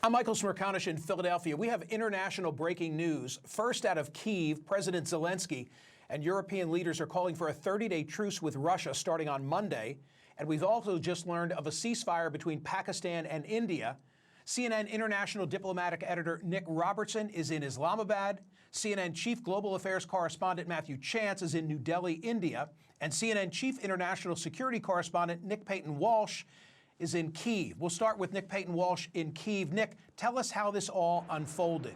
I'm Michael Smerconish in Philadelphia. We have international breaking news. First out of Kyiv, President Zelensky and European leaders are calling for a 30-day truce with Russia starting on Monday. And we've also just learned of a ceasefire between Pakistan and India. CNN international diplomatic editor Nick Robertson is in Islamabad. CNN chief global affairs correspondent Matthew Chance is in New Delhi, India. And CNN chief international security correspondent Nick Payton Walsh is in Kyiv. We'll start with Nick Payton Walsh in Kyiv. Nick, tell us how this all unfolded.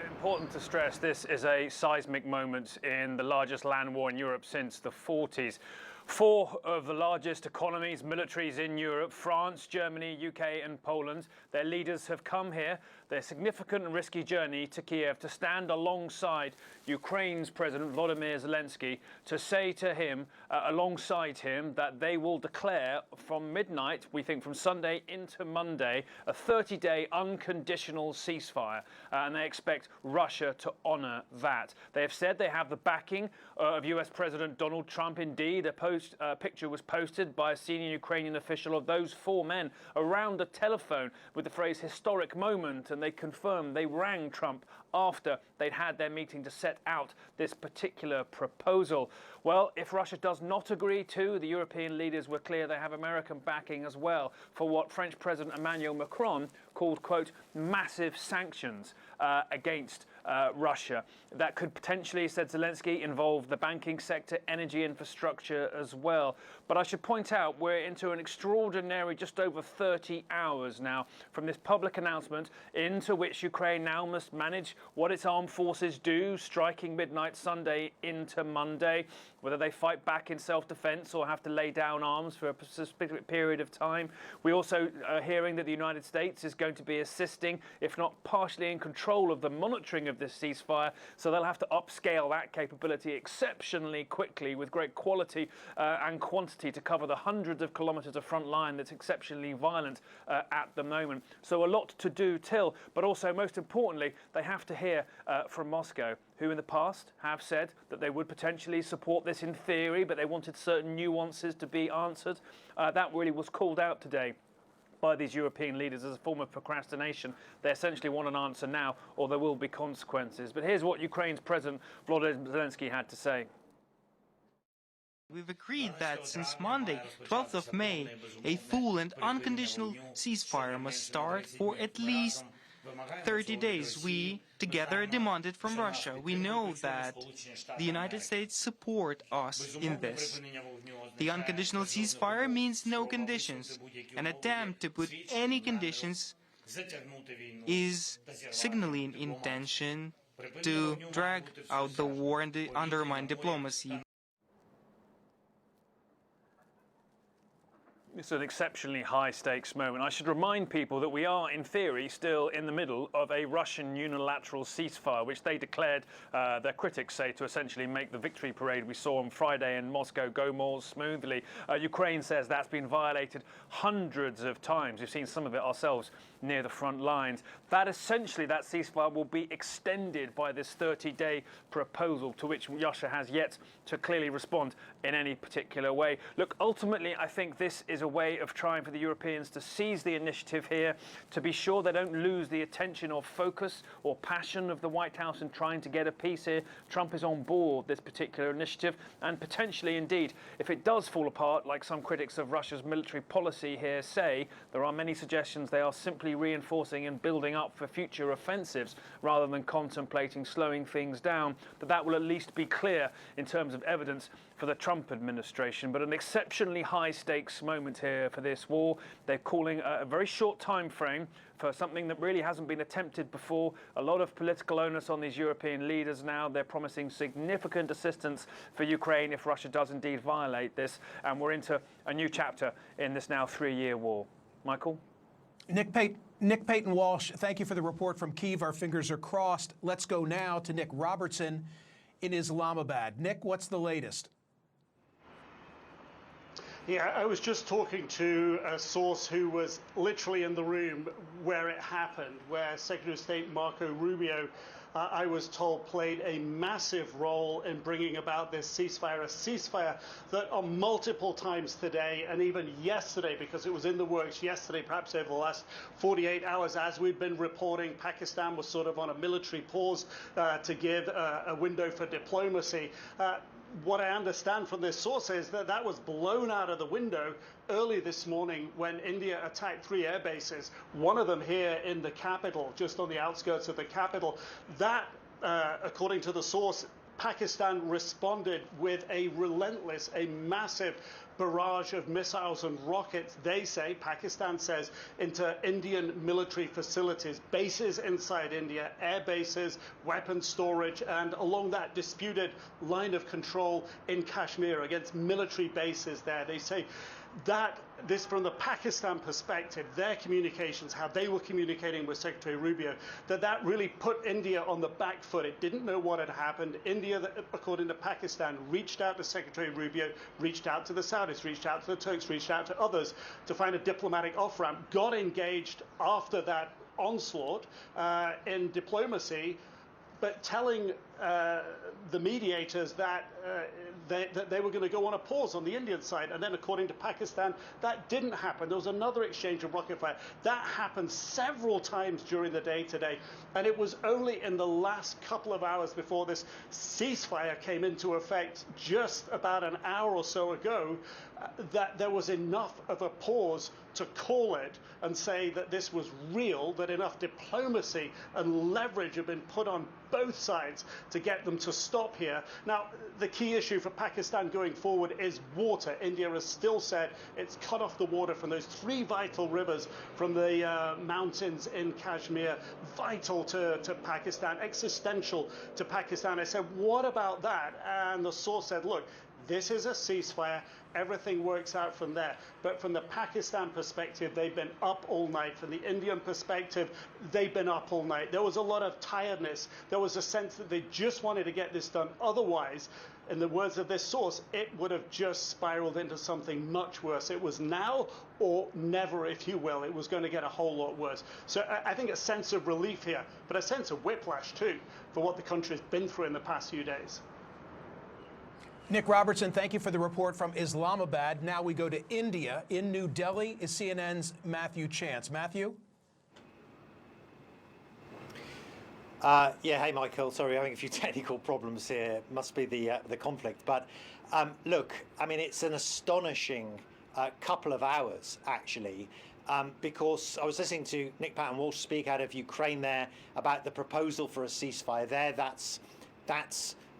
Important to stress, this is a seismic moment in the largest land war in Europe since the 40s. Four of the largest economies, militaries in Europe, France, Germany, UK and Poland, their leaders have come here, their significant and risky journey to Kiev to stand alongside Ukraine's President Volodymyr Zelensky, to say to him, alongside him, that they will declare from midnight, we think from Sunday into Monday, a 30-day unconditional ceasefire. And they expect Russia to honour that. They have said they have the backing of US President Donald Trump. Indeed, a picture was posted by a senior Ukrainian official of those four men around the telephone with the phrase historic moment, and they confirmed they rang Trump after they'd had their meeting to set out this particular proposal. Well, if Russia does not agree to, the European leaders were clear they have American backing as well for what French President Emmanuel Macron called, quote, massive sanctions against Russia. That could potentially, said Zelensky, involve the banking sector, energy infrastructure as well. But I should point out we're into an extraordinary just over 30 hours now from this public announcement into which Ukraine now must manage what its armed forces do, striking midnight Sunday into Monday, whether they fight back in self-defense or have to lay down arms for a specific period of time. We also are hearing that the United States is going to be assisting, if not partially in control of the monitoring of this ceasefire, so they'll have to upscale that capability exceptionally quickly with great quality and quantity to cover the hundreds of kilometres of front line that's exceptionally violent at the moment. So a lot to do till, but also most importantly, they have to hear from Moscow, who in the past have said that they would potentially support this in theory, but they wanted certain nuances to be answered. That really was called out today by these European leaders as a form of procrastination. They essentially want an answer now, or there will be consequences. But here's what Ukraine's President Volodymyr Zelensky had to say. We've agreed that since Monday, 12th of May, a full and unconditional ceasefire must start for at least 30 days. We together demanded from Russia. We know that the United States support us in this. The unconditional ceasefire means no conditions. An attempt to put any conditions is signaling intention to drag out the war and undermine diplomacy. It's an exceptionally high-stakes moment. I should remind people that we are, in theory, still in the middle of a Russian unilateral ceasefire, which they declared, their critics say, to essentially make the victory parade we saw on Friday in Moscow go more smoothly. Ukraine says that's been violated hundreds of times. We've seen some of it ourselves near the front lines. That essentially, that ceasefire will be extended by this 30-day proposal to which Russia has yet to clearly respond in any particular way. Look, ultimately, I think this is a way of trying for the Europeans to seize the initiative here, to be sure they don't lose the attention or focus or passion of the White House in trying to get a peace here. Trump is on board this particular initiative, and potentially, indeed, if it does fall apart, like some critics of Russia's military policy here say, there are many suggestions they are simply reinforcing and building up for future offensives rather than contemplating slowing things down. But that will at least be clear in terms of evidence for the Trump administration. But an exceptionally high-stakes moment here for this war. They're calling a very short time frame for something that really hasn't been attempted before. A lot of political onus on these European leaders now. They're promising significant assistance for Ukraine if Russia does indeed violate this. And we're into a new chapter in this now 3-year war. Michael? Nick Payton Walsh, thank you for the report from Kyiv. Our fingers are crossed. Let's go now to Nick Robertson in Islamabad. Nick, what's the latest? Yeah, I was just talking to a source who was literally in the room where it happened, where Secretary of State Marco Rubio, I was told, played a massive role in bringing about this ceasefire, a ceasefire that on multiple times today and even yesterday, because it was in the works yesterday, perhaps over the last 48 hours, as we've been reporting, Pakistan was sort of on a military pause to give a window for diplomacy. What I understand from this source is that that was blown out of the window early this morning when India attacked 3 air bases, one of them here in the capital, just on the outskirts of the capital. That, according to the source, Pakistan responded with a relentless, a massive barrage of missiles and rockets, they say, Pakistan says, into Indian military facilities, bases inside India, air bases, weapons storage, and along that disputed line of control in Kashmir against military bases there. They say that this, from the Pakistan perspective, their communications, how they were communicating with Secretary Rubio, that really put India on the back foot. It didn't know what had happened. India, according to Pakistan, reached out to Secretary Rubio, reached out to the Saudis, reached out to the Turks, reached out to others to find a diplomatic off-ramp, got engaged after that onslaught in diplomacy, but telling the mediators that they were going to go on a pause on the Indian side. And then, according to Pakistan, that didn't happen. There was another exchange of rocket fire. That happened several times during the day today. And it was only in the last couple of hours before this ceasefire came into effect, just about an hour or so ago, that there was enough of a pause to call it and say that this was real, that enough diplomacy and leverage had been put on both sides to get them to stop here. Now, the key issue for Pakistan going forward is water. India has still said it's cut off the water from those 3 vital rivers from the mountains in Kashmir, vital to Pakistan, existential to Pakistan. I said, what about that? And the source said, look, this is a ceasefire. Everything works out from there. But from the Pakistan perspective, they've been up all night. From the Indian perspective, they've been up all night. There was a lot of tiredness. There was a sense that they just wanted to get this done. Otherwise, in the words of this source, it would have just spiraled into something much worse. It was now or never, if you will. It was going to get a whole lot worse. So I think a sense of relief here, but a sense of whiplash too, for what the country's been through in the past few days. Nick Robertson, thank you for the report from Islamabad. Now we go to India. In New Delhi is CNN's Matthew Chance. Matthew? Yeah, hey, Michael. Sorry, having a few technical problems here. Must be the conflict. But look, I mean, it's an astonishing couple of hours, actually, because I was listening to Nick Patton Walsh speak out of Ukraine there about the proposal for a ceasefire there. That's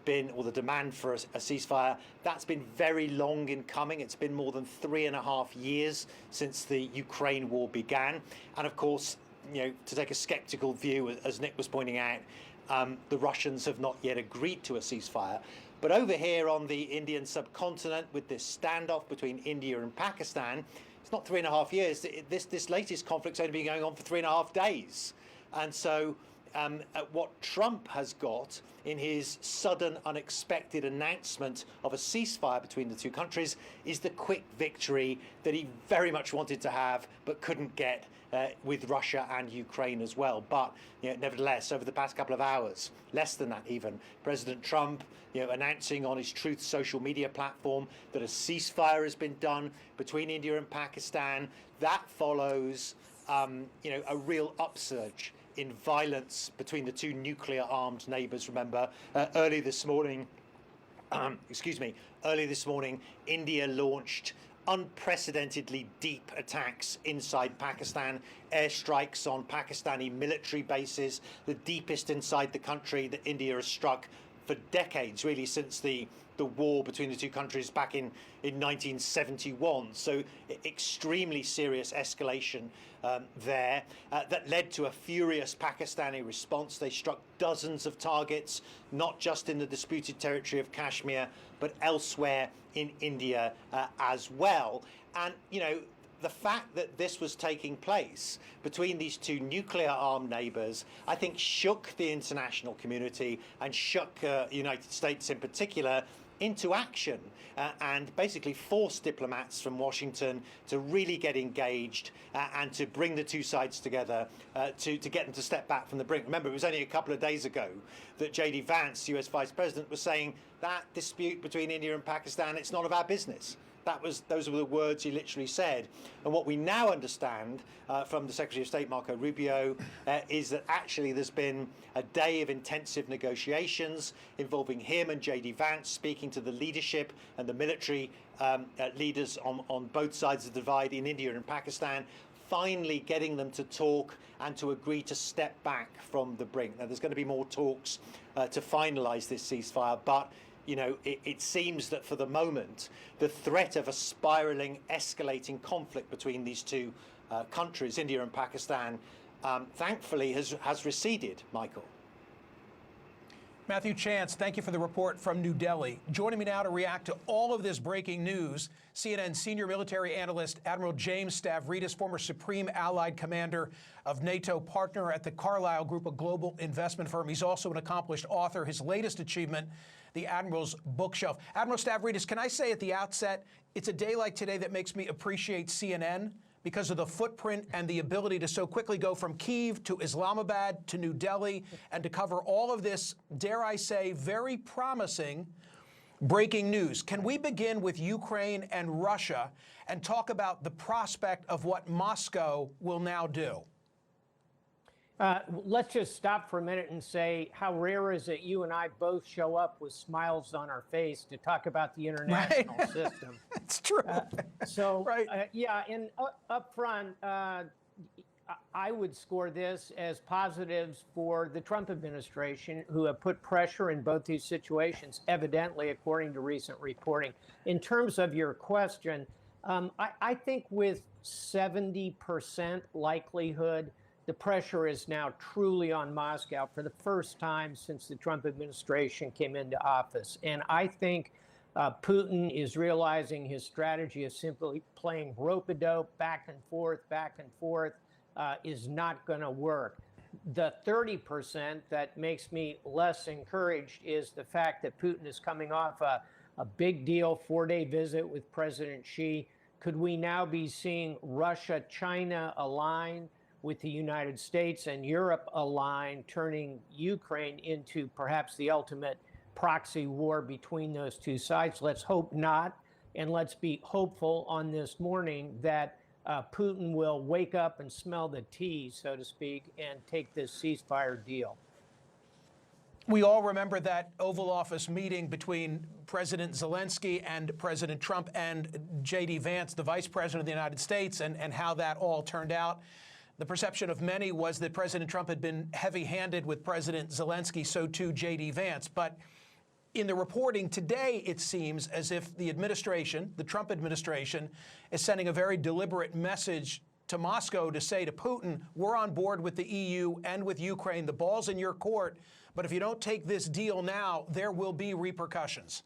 been, or the demand for a ceasefire, that's been very long in coming. It's been more than 3.5 years since the Ukraine war began. And of course, you know, to take a skeptical view, as Nick was pointing out, the Russians have not yet agreed to a ceasefire. But over here on the Indian subcontinent, with this standoff between India and Pakistan, it's not 3.5 years. This latest conflict's only been going on for 3.5 days. And so what Trump has got in his sudden, unexpected announcement of a ceasefire between the two countries is the quick victory that he very much wanted to have but couldn't get with Russia and Ukraine as well. But you know, nevertheless, over the past couple of hours, less than that even, President Trump, you know, announcing on his Truth social media platform that a ceasefire has been done between India and Pakistan. That follows, you know, a real upsurge in violence between the two nuclear-armed neighbours. Remember, early this morning, India launched unprecedentedly deep attacks inside Pakistan, airstrikes on Pakistani military bases, the deepest inside the country that India has struck for decades, really since the war between the two countries back in 1971. So extremely serious escalation there that led to a furious Pakistani response. They struck dozens of targets, not just in the disputed territory of Kashmir, but elsewhere in India as well. And, you know, the fact that this was taking place between these two nuclear-armed neighbours, I think, shook the international community and shook the United States in particular into action and basically force diplomats from Washington to really get engaged and to bring the two sides together to get them to step back from the brink. Remember, it was only a couple of days ago that J.D. Vance, US Vice President, was saying that dispute between India and Pakistan, it's none of our business. Those were the words he literally said. And what we now understand from the Secretary of State, Marco Rubio, is that actually there's been a day of intensive negotiations involving him and J.D. Vance speaking to the leadership and the military leaders on both sides of the divide in India and Pakistan, finally getting them to talk and to agree to step back from the brink. Now, there's going to be more talks to finalise this ceasefire, but you know, it seems that for the moment, the threat of a spiralling, escalating conflict between these two countries, India and Pakistan, thankfully has receded, Michael. Matthew Chance, thank you for the report from New Delhi. Joining me now to react to all of this breaking news, CNN senior military analyst Admiral James Stavridis, former Supreme Allied Commander of NATO, partner at the Carlyle Group, a global investment firm. He's also an accomplished author. His latest achievement, The Admiral's Bookshelf. Admiral Stavridis, can I say at the outset, it's a day like today that makes me appreciate CNN because of the footprint and the ability to so quickly go from Kyiv to Islamabad to New Delhi and to cover all of this, dare I say, very promising breaking news. Can we begin with Ukraine and Russia and talk about the prospect of what Moscow will now do? Let's just stop for a minute and say how rare is it you and I both show up with smiles on our face to talk about the international system. It's true. Yeah, and up front, I would score this as positives for the Trump administration, who have put pressure in both these situations, evidently, according to recent reporting. In terms of your question, I think with 70% likelihood, the pressure is now truly on Moscow for the first time since the Trump administration came into office. And I think Putin is realizing his strategy of simply playing rope-a-dope back and forth, is not going to work. The 30% that makes me less encouraged is the fact that Putin is coming off a big deal 4-day visit with President Xi. Could we now be seeing Russia, China align with the United States and Europe align, turning Ukraine into perhaps the ultimate proxy war between those two sides? Let's hope not. And let's be hopeful on this morning that Putin will wake up and smell the tea, so to speak, and take this ceasefire deal. We all remember that Oval Office meeting between President Zelensky and President Trump and J.D. Vance, the Vice President of the United States, and how that all turned out. The perception of many was that President Trump had been heavy-handed with President Zelensky, so too J.D. Vance. But in the reporting today, it seems as if the administration, the Trump administration, is sending a very deliberate message to Moscow to say to Putin, we're on board with the EU and with Ukraine. The ball's in your court. But if you don't take this deal now, there will be repercussions.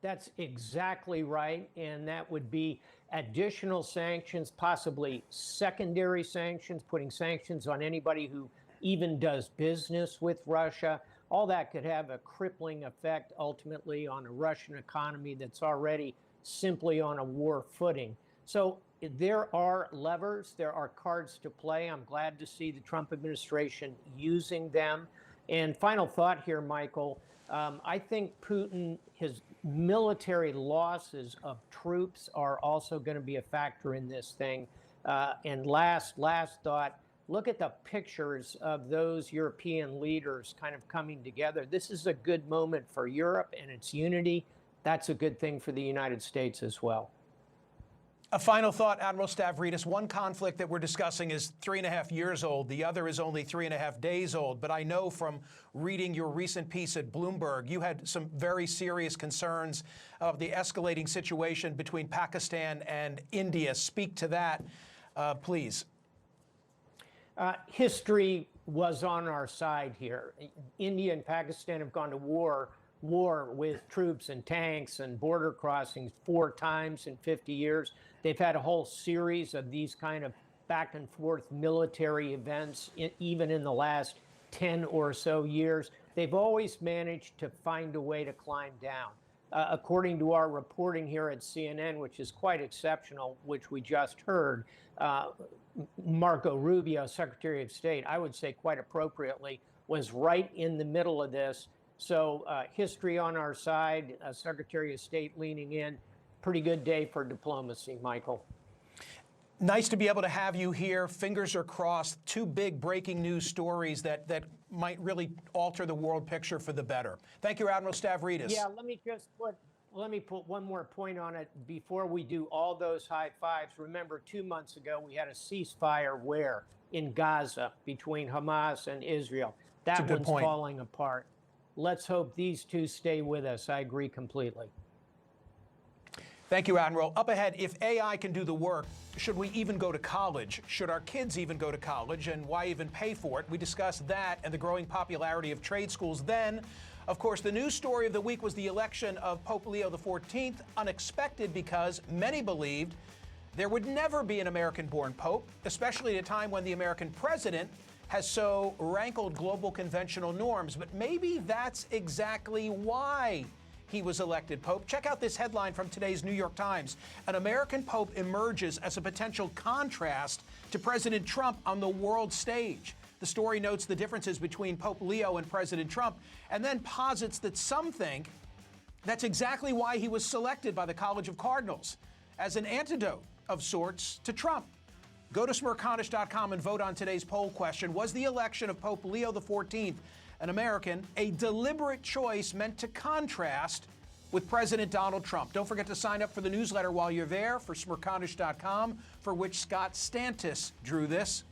That's exactly right. And that would be additional sanctions, possibly secondary sanctions, putting sanctions on anybody who even does business with Russia. All that could have a crippling effect ultimately on a Russian economy that's already simply on a war footing. So there are levers, there are cards to play. I'm glad to see the Trump administration using them. And final thought here, Michael, I think Putin, his military losses of troops are also going to be a factor in this thing. And last thought, look at the pictures of those European leaders kind of coming together. This is a good moment for Europe and its unity. That's a good thing for the United States as well. A final thought, Admiral Stavridis. One conflict that we're discussing is 3.5 years old. The other is only 3.5 days old. But I know from reading your recent piece at Bloomberg, you had some very serious concerns of the escalating situation between Pakistan and India. Speak to that, please. History was on our side here. India and Pakistan have gone to war with troops and tanks and border crossings 4 times in 50 years. They've had a whole series of these kind of back and forth military events, even in the last 10 or so years. They've always managed to find a way to climb down. according to our reporting here at CNN, which is quite exceptional, which we just heard, Marco Rubio, Secretary of State, I would say quite appropriately, was right in the middle of this. So history on our side, Secretary of State leaning in. Pretty good day for diplomacy, Michael. Nice to be able to have you here. Fingers are crossed. Two big breaking news stories that might really alter the world picture for the better. Thank you, Admiral Stavridis. Yeah, let me put one more point on it before we do all those high fives. Remember, 2 months ago, we had a ceasefire where? In Gaza between Hamas and Israel. That one's falling apart. Let's hope these two stay with us. I agree completely. Thank you, Admiral. Up ahead, if AI can do the work, should we even go to college? Should our kids even go to college, and why even pay for it? We discussed that and the growing popularity of trade schools. Then, of course, the news story of the week was the election of Pope Leo XIV, unexpected because many believed there would never be an American-born pope, especially at a time when the American president has so rankled global conventional norms. But maybe that's exactly why he was elected pope. Check out this headline from today's New York Times. An American pope emerges as a potential contrast to President Trump on the world stage. The story notes the differences between Pope Leo and President Trump, and then posits that some think that's exactly why he was selected by the College of Cardinals, as an antidote of sorts to Trump. Go to smirconish.com and vote on today's poll question. Was the election of Pope Leo XIV, an American, a deliberate choice meant to contrast with President Donald Trump? Don't forget to sign up for the newsletter while you're there for smirconish.com, for which Scott Stantis drew this.